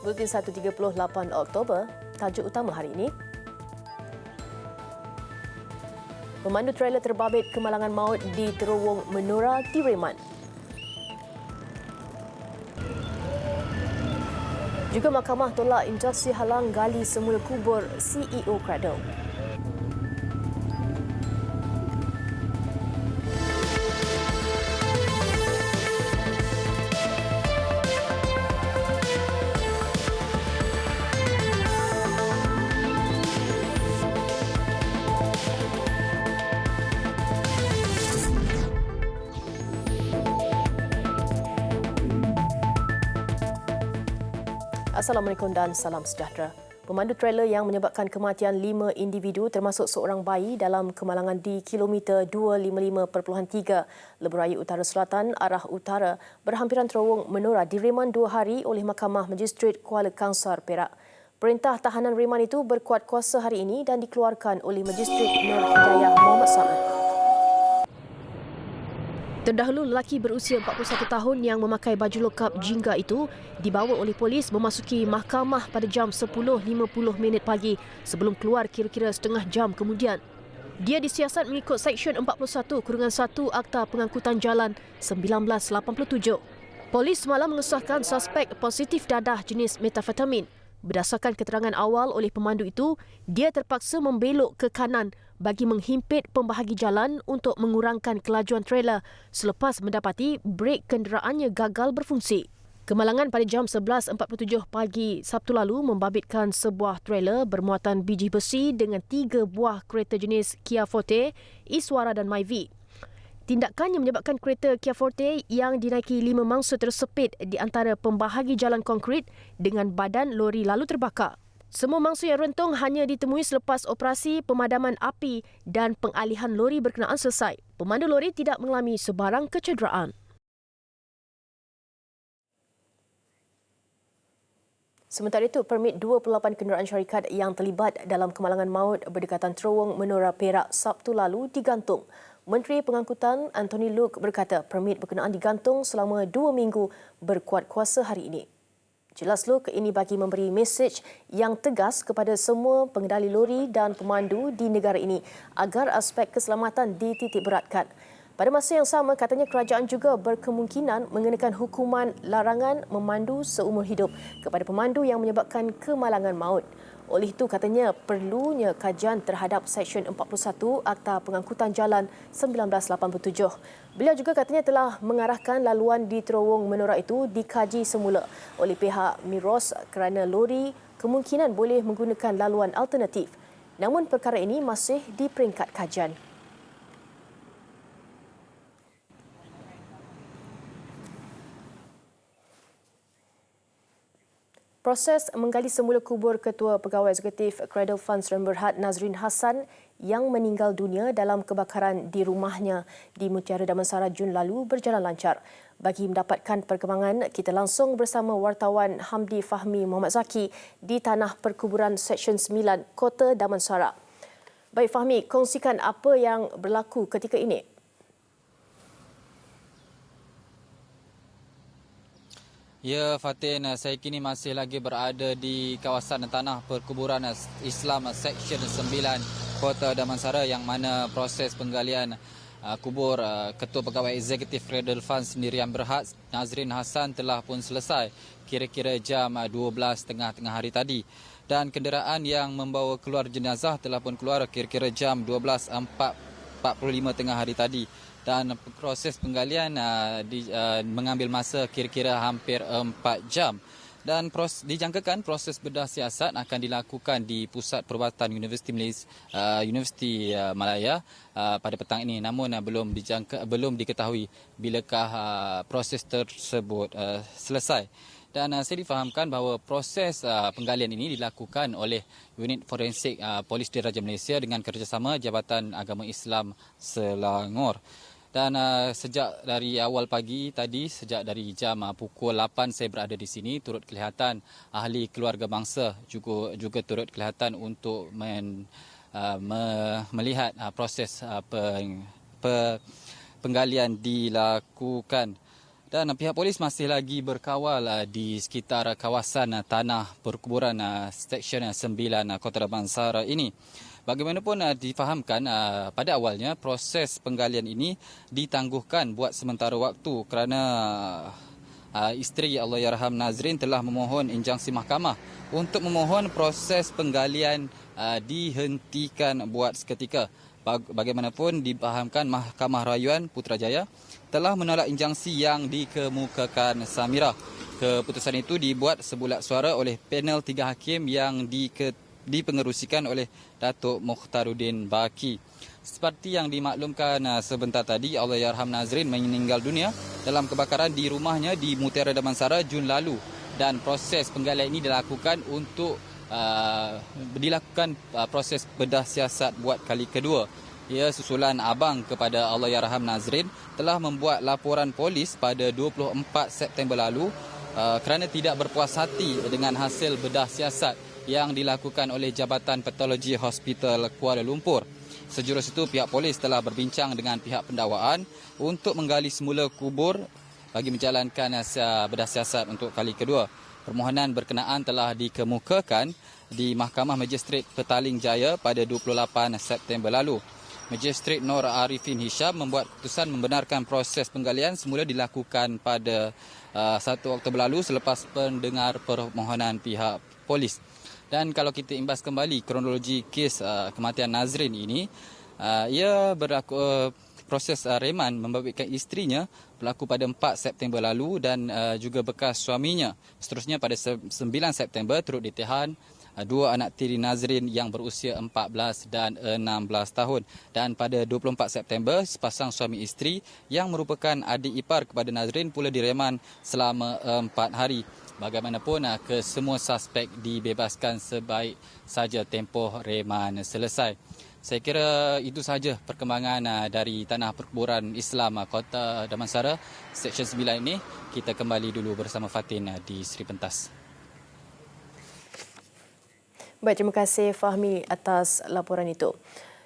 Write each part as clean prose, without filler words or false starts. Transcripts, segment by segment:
Buletin 1.38 Oktober, tajuk utama hari ini. Pemandu trailer terbabit kemalangan maut di terowong Menora Tiraman. Juga mahkamah tolak instruksi halang gali semula kubur CEO Cradle. Assalamualaikum dan salam sejahtera. Pemandu trailer yang menyebabkan kematian 5 individu termasuk seorang bayi dalam kemalangan di kilometer 255.3 Lebuh Utara Selatan arah utara berhampiran terowong Menora direman 2 hari oleh Mahkamah Magistrate Kuala Kangsar, Perak. Perintah tahanan reman itu berkuat kuasa hari ini dan dikeluarkan oleh Magistrate Nur Hidayah Muhammad Saad. Terdahulu, lelaki berusia 41 tahun yang memakai baju lokap jingga itu dibawa oleh polis memasuki mahkamah pada jam 10.50 pagi sebelum keluar kira-kira setengah jam kemudian. Dia disiasat mengikut Seksyen 41-1 Akta Pengangkutan Jalan 1987. Polis semalam mengesahkan suspek positif dadah jenis metafetamin. Berdasarkan keterangan awal oleh pemandu itu, dia terpaksa membelok ke kanan bagi menghimpit pembahagi jalan untuk mengurangkan kelajuan trailer selepas mendapati brek kenderaannya gagal berfungsi. Kemalangan pada jam 11.47 pagi Sabtu lalu membabitkan sebuah trailer bermuatan biji besi dengan 3 buah kereta jenis Kia Forte, Iswara dan Myvi. Tindakannya menyebabkan kereta Kia Forte yang dinaiki 5 mangsa tersepit di antara pembahagi jalan konkrit dengan badan lori lalu terbakar. Semua mangsa yang rentung hanya ditemui selepas operasi pemadaman api dan pengalihan lori berkenaan selesai. Pemandu lori tidak mengalami sebarang kecederaan. Sementara itu, permit 28 kenderaan syarikat yang terlibat dalam kemalangan maut berdekatan terowong Menora Perak Sabtu lalu digantung. Menteri Pengangkutan Anthony Loke berkata permit berkenaan digantung selama 2 minggu berkuat kuasa hari ini. Jelas Loke ini bagi memberi mesej yang tegas kepada semua pengendali lori dan pemandu di negara ini agar aspek keselamatan dititikberatkan. Pada masa yang sama, katanya kerajaan juga berkemungkinan mengenakan hukuman larangan memandu seumur hidup kepada pemandu yang menyebabkan kemalangan maut. Oleh itu, katanya perlunya kajian terhadap Seksyen 41 Akta Pengangkutan Jalan 1987. Beliau juga katanya telah mengarahkan laluan di terowong Menora itu dikaji semula oleh pihak Miros kerana lori kemungkinan boleh menggunakan laluan alternatif. Namun perkara ini masih di peringkat kajian. Proses menggali semula kubur Ketua Pegawai Eksekutif Cradle Funds Sdn Bhd Nazrin Hassan yang meninggal dunia dalam kebakaran di rumahnya di Mutiara Damansara Jun lalu berjalan lancar. Bagi mendapatkan perkembangan, kita langsung bersama wartawan Hamdi Fahmi Muhammad Zaki di Tanah Perkuburan Seksyen 9 Kota Damansara. Baik Fahmi, kongsikan apa yang berlaku ketika ini. Ya, Fatin, saya kini masih lagi berada di kawasan Tanah Perkuburan Islam Seksyen 9 Kota Damansara yang mana proses penggalian kubur Ketua Pegawai Eksekutif Cradle Funds Sdn Bhd Nazrin Hassan telah pun selesai kira-kira jam 12.30 tengah hari tadi. Dan kenderaan yang membawa keluar jenazah telah pun keluar kira-kira jam 12.45 tengah hari tadi. Dan proses penggalian mengambil masa kira-kira hampir 4 jam. Dan dijangkakan proses bedah siasat akan dilakukan di Pusat Perubatan Universiti Malaya pada petang ini. Namun belum diketahui bilakah proses tersebut selesai. Dan saya difahamkan bahawa proses penggalian ini dilakukan oleh Unit Forensik Polis Diraja Malaysia dengan kerjasama Jabatan Agama Islam Selangor. Dan sejak dari awal pagi tadi, sejak dari jam pukul 8 saya berada di sini, turut kelihatan ahli keluarga bangsa juga turut kelihatan untuk melihat proses penggalian dilakukan. Dan pihak polis masih lagi berkawal di sekitar kawasan tanah perkuburan Seksyen 9 Kota Damansara ini. Bagaimanapun difahamkan pada awalnya proses penggalian ini ditangguhkan buat sementara waktu kerana isteri Allahyarham Nazrin telah memohon injangsi mahkamah untuk memohon proses penggalian dihentikan buat seketika. Bagaimanapun dipahamkan Mahkamah Rayuan Putrajaya telah menolak injangsi yang dikemukakan Samirah. Keputusan itu dibuat sebulat suara oleh panel 3 hakim yang dipengerusikan oleh Datuk Mukhtaruddin Baki. Seperti yang dimaklumkan sebentar tadi, Allahyarham Nazrin meninggal dunia dalam kebakaran di rumahnya di Mutiara Damansara Jun lalu, dan proses penggalian ini dilakukan untuk proses bedah siasat buat kali kedua. Ia susulan abang kepada Allahyarham Nazrin telah membuat laporan polis pada 24 September lalu kerana tidak berpuas hati dengan hasil bedah siasat yang dilakukan oleh Jabatan Patologi Hospital Kuala Lumpur. Sejurus itu, pihak polis telah berbincang dengan pihak pendakwaan untuk menggali semula kubur bagi menjalankan bedah siasat untuk kali kedua. Permohonan berkenaan telah dikemukakan di Mahkamah Magistrate Petaling Jaya pada 28 September lalu. Magistrate Nur Arifin Hisham membuat keputusan membenarkan proses penggalian semula dilakukan pada 1 Oktober lalu selepas pendengar permohonan pihak polis. Dan kalau kita imbas kembali kronologi kes kematian Nazrin ini, ia berlaku proses reman membabitkan isterinya berlaku pada 4 September lalu dan juga bekas suaminya. Seterusnya pada 9 September turut ditahan dua anak tiri Nazrin yang berusia 14 dan 16 tahun. Dan pada 24 September, sepasang suami isteri yang merupakan adik ipar kepada Nazrin pula direman selama 4 hari. Bagaimanapun, kesemua suspek dibebaskan sebaik saja tempoh reman selesai. Saya kira itu sahaja perkembangan dari Tanah Perkuburan Islam Kota Damansara, Seksyen 9 ini. Kita kembali dulu bersama Fatin di Seri Pentas. Baik, terima kasih Fahmi atas laporan itu.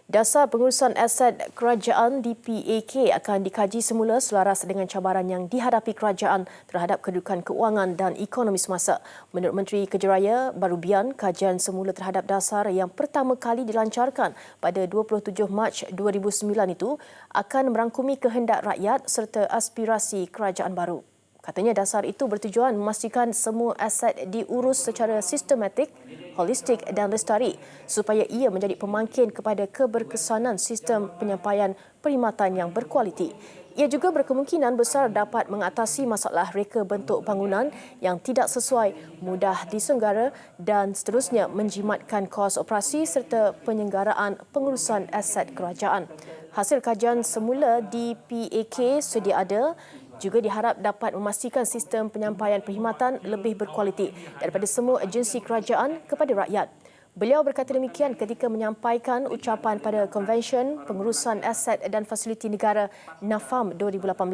Dasar pengurusan aset kerajaan DPAK akan dikaji semula selaras dengan cabaran yang dihadapi kerajaan terhadap kedudukan keuangan dan ekonomi semasa. Menurut Menteri Kejeraya Barubian, kajian semula terhadap dasar yang pertama kali dilancarkan pada 27 Mac 2009 itu akan merangkumi kehendak rakyat serta aspirasi kerajaan baru. Katanya dasar itu bertujuan memastikan semua aset diurus secara sistematik, holistik dan lestari supaya ia menjadi pemangkin kepada keberkesanan sistem penyampaian perkhidmatan yang berkualiti. Ia juga berkemungkinan besar dapat mengatasi masalah reka bentuk bangunan yang tidak sesuai, mudah disenggara dan seterusnya menjimatkan kos operasi serta penyelenggaraan pengurusan aset kerajaan. Hasil kajian semula di PAK sedia ada juga diharap dapat memastikan sistem penyampaian perkhidmatan lebih berkualiti daripada semua agensi kerajaan kepada rakyat. Beliau berkata demikian ketika menyampaikan ucapan pada Konvensyen Pengurusan Aset dan Fasiliti Negara NAFAM 2018.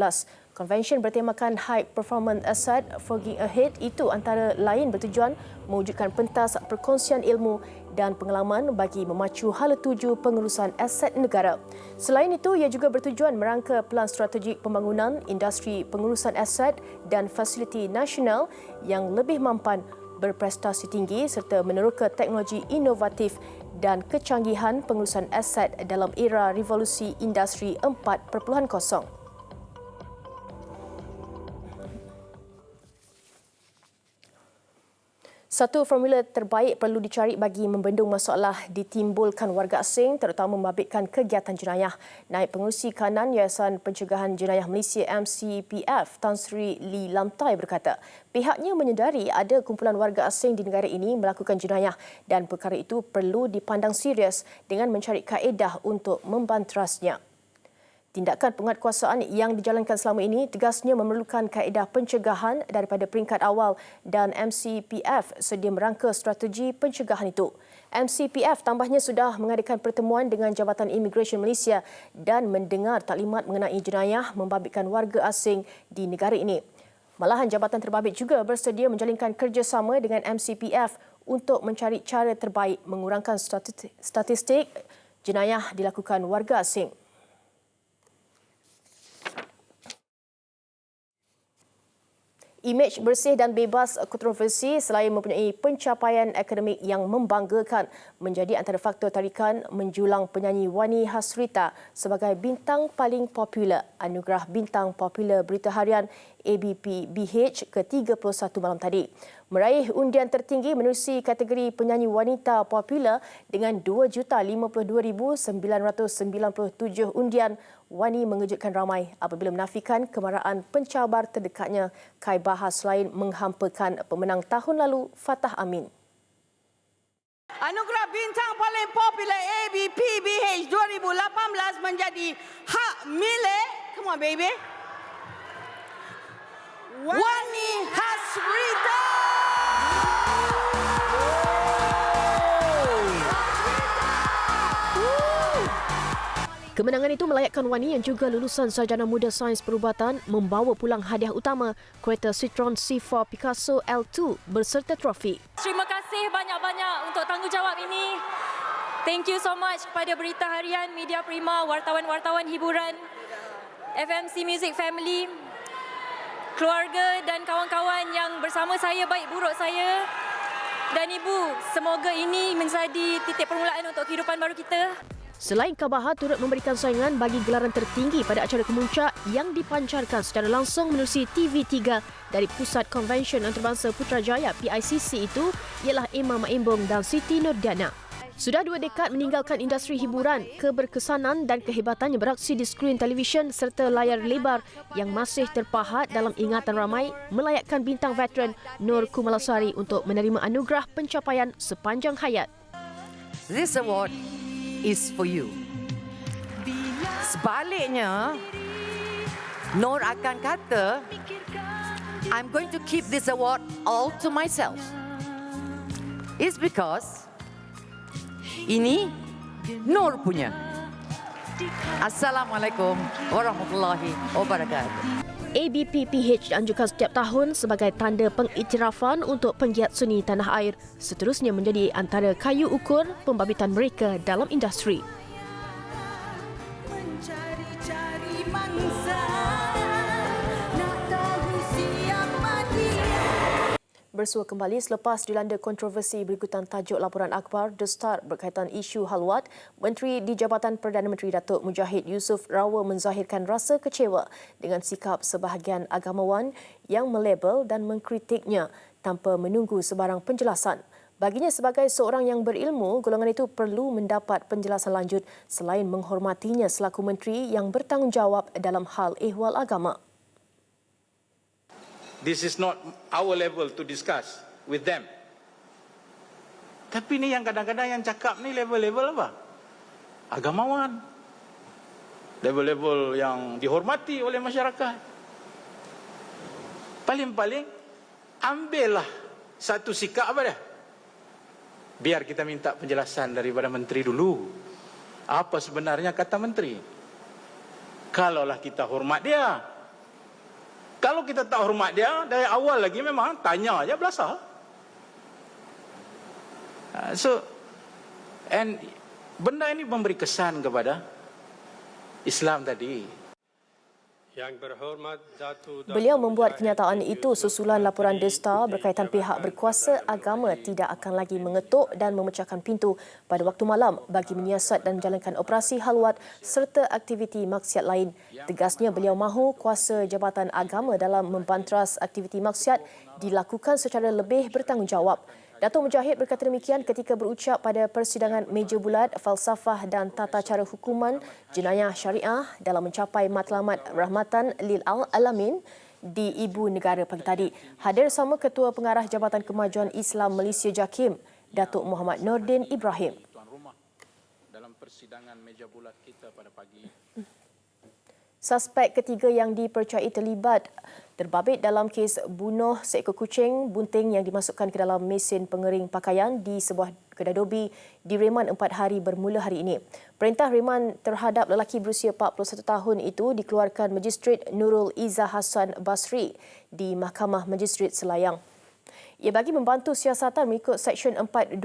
Konvensyen bertemakan High Performance Asset Forging Ahead itu antara lain bertujuan mewujudkan pentas perkongsian ilmu dan pengalaman bagi memacu hala tuju pengurusan aset negara. Selain itu, ia juga bertujuan merangka pelan strategik pembangunan industri pengurusan aset dan fasiliti nasional yang lebih mampan, berprestasi tinggi serta meneroka teknologi inovatif dan kecanggihan pengurusan aset dalam era revolusi industri 4.0. Satu formula terbaik perlu dicari bagi membendung masalah ditimbulkan warga asing terutama membabitkan kegiatan jenayah. Naib Pengerusi Kanan Yayasan Pencegahan Jenayah Malaysia MCPF Tan Sri Lee Lamtai berkata, pihaknya menyedari ada kumpulan warga asing di negara ini melakukan jenayah dan perkara itu perlu dipandang serius dengan mencari kaedah untuk membanterasnya. Tindakan penguatkuasaan yang dijalankan selama ini tegasnya memerlukan kaedah pencegahan daripada peringkat awal dan MCPF sedia merangka strategi pencegahan itu. MCPF tambahnya sudah mengadakan pertemuan dengan Jabatan Imigresen Malaysia dan mendengar taklimat mengenai jenayah membabitkan warga asing di negara ini. Malahan Jabatan Terbabit juga bersedia menjalinkan kerjasama dengan MCPF untuk mencari cara terbaik mengurangkan statistik jenayah dilakukan warga asing. Imej bersih dan bebas kontroversi selain mempunyai pencapaian akademik yang membanggakan menjadi antara faktor tarikan menjulang penyanyi Wani Hasrita sebagai bintang paling popular Anugerah Bintang Popular Berita Harian ABP-BH ke-31 malam tadi. Meraih undian tertinggi menerusi kategori penyanyi wanita popular dengan 2,52,997 undian. Wani mengejutkan ramai apabila menafikan kemarahan pencabar terdekatnya Kai Bahar selain menghampakan pemenang tahun lalu Fatah Amin. Anugerah Bintang Paling Popular ABP-BH 2018 menjadi hak milik, come on baby, Wani Hasrita. Kemenangan itu melayakkan Wani yang juga lulusan Sarjana Muda Sains Perubatan membawa pulang hadiah utama kereta Citroen C4 Picasso L2 berserta trofi. Terima kasih banyak-banyak untuk tanggungjawab ini. Thank you so much kepada Berita Harian, Media Prima, wartawan-wartawan hiburan, FMC Music Family, keluarga dan kawan-kawan yang bersama saya, baik buruk saya dan ibu. Semoga ini menjadi titik permulaan untuk kehidupan baru kita. Selain Kai Bahar turut memberikan saingan bagi gelaran tertinggi pada acara kemuncak yang dipancarkan secara langsung menerusi TV3 dari Pusat Konvensyen Antarabangsa Putrajaya PICC itu ialah Imam Maimbong dan Siti Nurdiana. Sudah 2 dekad meninggalkan industri hiburan, keberkesanan dan kehebatannya beraksi di skrin televisyen serta layar lebar yang masih terpahat dalam ingatan ramai melayakkan bintang veteran Nur Kumalasari untuk menerima anugerah pencapaian sepanjang hayat. This award is for you. Sebaliknya, Nur akan kata, I'm going to keep this award all to myself. It's because ini Nur punya. Assalamualaikum warahmatullahi wabarakatuh. ABP-PH dianjurkan setiap tahun sebagai tanda pengiktirafan untuk penggiat seni tanah air, seterusnya menjadi antara kayu ukur pembabitan mereka dalam industri. Mencari-cari mangsa, nak tahu siapa dia. Bersua kembali selepas dilanda kontroversi berikutan tajuk laporan akhbar The Star berkaitan isu halwat, Menteri di Jabatan Perdana Menteri Datuk Mujahid Yusof Rawa menzahirkan rasa kecewa dengan sikap sebahagian agamawan yang melabel dan mengkritiknya tanpa menunggu sebarang penjelasan. Baginya sebagai seorang yang berilmu, golongan itu perlu mendapat penjelasan lanjut selain menghormatinya selaku menteri yang bertanggungjawab dalam hal ehwal agama. This is not our level to discuss with them. Tapi ni yang kadang-kadang yang cakap ni level-level apa? Agamawan. Level-level yang dihormati oleh masyarakat. Paling-paling ambillah satu sikap apa dia? Biar kita minta penjelasan daripada menteri dulu. Apa sebenarnya kata menteri? Kalaulah kita hormat dia. Kalau kita tak hormat dia, dari awal lagi memang tanya aja belasah. And benda ini memberi kesan kepada Islam tadi. Yang berhormat Beliau membuat kenyataan itu susulan laporan The Star berkaitan pihak berkuasa agama tidak akan lagi mengetuk dan memecahkan pintu pada waktu malam bagi menyiasat dan menjalankan operasi halwat serta aktiviti maksiat lain. Tegasnya beliau mahu kuasa jabatan agama dalam membantras aktiviti maksiat dilakukan secara lebih bertanggungjawab. Datuk Mujahid berkata demikian ketika berucap pada persidangan meja bulat falsafah dan tata cara hukuman jenayah syariah dalam mencapai matlamat rahmatan lil alamin di Ibu Negara pagi tadi. Hadir sama Ketua Pengarah Jabatan Kemajuan Islam Malaysia JAKIM, Datuk Muhammad Nordin Ibrahim. Dalam persidangan meja bulat kita pada pagi. Suspek ketiga yang dipercayai terlibat terbabit dalam kes bunuh seekor kucing bunting yang dimasukkan ke dalam mesin pengering pakaian di sebuah kedai dobi direman 4 hari bermula hari ini. Perintah reman terhadap lelaki berusia 41 tahun itu dikeluarkan Magistrate Nurul Izzah Hassan Basri di Mahkamah Magistrate Selayang. Ia bagi membantu siasatan mengikut Seksyen 428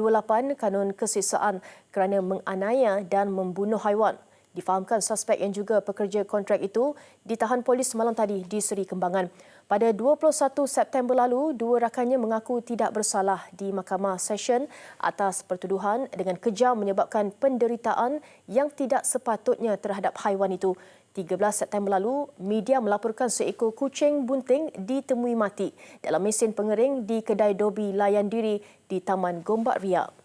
Kanun Keseksaan kerana menganiaya dan membunuh haiwan. Difahamkan suspek yang juga pekerja kontrak itu ditahan polis malam tadi di Seri Kembangan. Pada 21 September lalu, dua rakannya mengaku tidak bersalah di Mahkamah Session atas pertuduhan dengan kejam menyebabkan penderitaan yang tidak sepatutnya terhadap haiwan itu. 13 September lalu, media melaporkan seekor kucing bunting ditemui mati dalam mesin pengering di kedai Dobi Layan Diri di Taman Gombak Riak.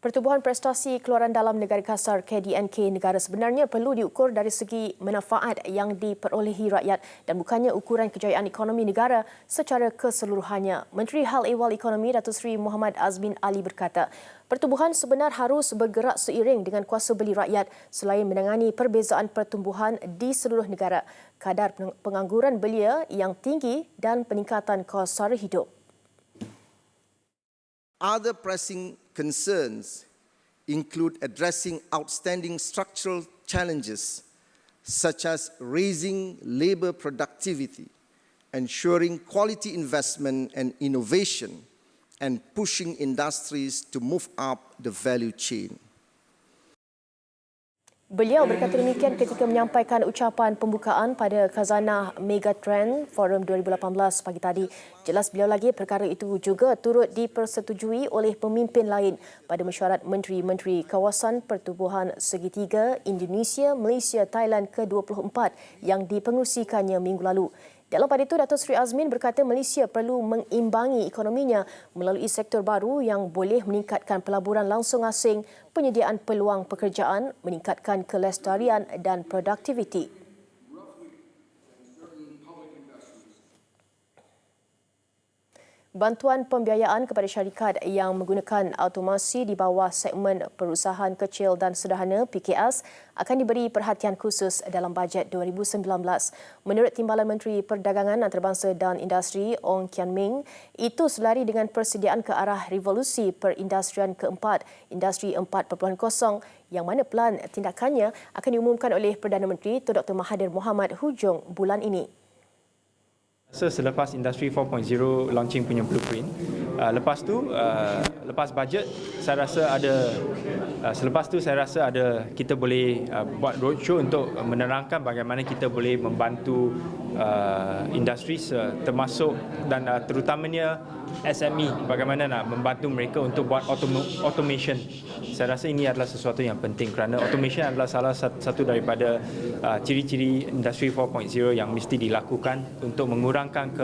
Pertubuhan prestasi keluaran dalam negara kasar KDNK negara sebenarnya perlu diukur dari segi manfaat yang diperolehi rakyat dan bukannya ukuran kejayaan ekonomi negara secara keseluruhannya. Menteri Hal Ehwal Ekonomi Datuk Seri Muhammad Azmin Ali berkata, pertumbuhan sebenar harus bergerak seiring dengan kuasa beli rakyat selain menangani perbezaan pertumbuhan di seluruh negara, kadar pengangguran belia yang tinggi dan peningkatan kos sara hidup. Other pressing concerns include addressing outstanding structural challenges such as raising labour productivity, ensuring quality investment and innovation, and pushing industries to move up the value chain. Beliau berkata demikian ketika menyampaikan ucapan pembukaan pada Khazanah Megatrend Forum 2018 pagi tadi. Jelas beliau lagi perkara itu juga turut dipersetujui oleh pemimpin lain pada mesyuarat Menteri-Menteri Kawasan Pertubuhan Segitiga Indonesia, Malaysia, Thailand ke-24 yang dipengerusikannya minggu lalu. Dalam pada itu, Datuk Seri Azmin berkata Malaysia perlu mengimbangi ekonominya melalui sektor baru yang boleh meningkatkan pelaburan langsung asing, penyediaan peluang pekerjaan, meningkatkan kelestarian dan produktiviti. Bantuan pembiayaan kepada syarikat yang menggunakan automasi di bawah segmen perusahaan kecil dan sederhana PKS akan diberi perhatian khusus dalam bajet 2019. Menurut Timbalan Menteri Perdagangan Antarabangsa dan Industri Ong Kian Ming, itu selari dengan persediaan ke arah revolusi perindustrian keempat, Industri 4.0, yang mana pelan tindakannya akan diumumkan oleh Perdana Menteri Tun Dr. Mahathir Mohamad hujung bulan ini. Selepas Industri 4.0 launching punya blueprint, lepas bajet saya rasa ada kita boleh buat roadshow untuk menerangkan bagaimana kita boleh membantu industri termasuk dan terutamanya SME, bagaimana nak membantu mereka untuk buat automation. Saya rasa ini adalah sesuatu yang penting kerana automation adalah salah satu daripada ciri-ciri Industri 4.0 yang mesti dilakukan untuk mengurangkan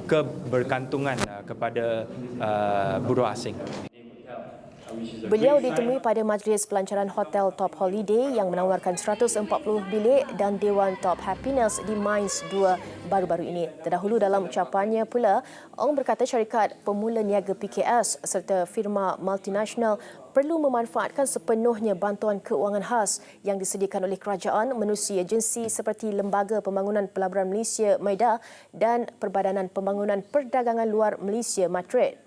kebergantungan kepada buruh asing. Beliau ditemui pada majlis pelancaran Hotel Top Holiday yang menawarkan 140 bilik dan Dewan Top Happiness di Mines 2 baru-baru ini. Terdahulu dalam ucapannya pula, Ong berkata syarikat pemula niaga PKS serta firma multinasional perlu memanfaatkan sepenuhnya bantuan keuangan khas yang disediakan oleh kerajaan menerusi agensi seperti Lembaga Pembangunan Pelaburan Malaysia (MEDA) dan Perbadanan Pembangunan Perdagangan Luar Malaysia (Matred).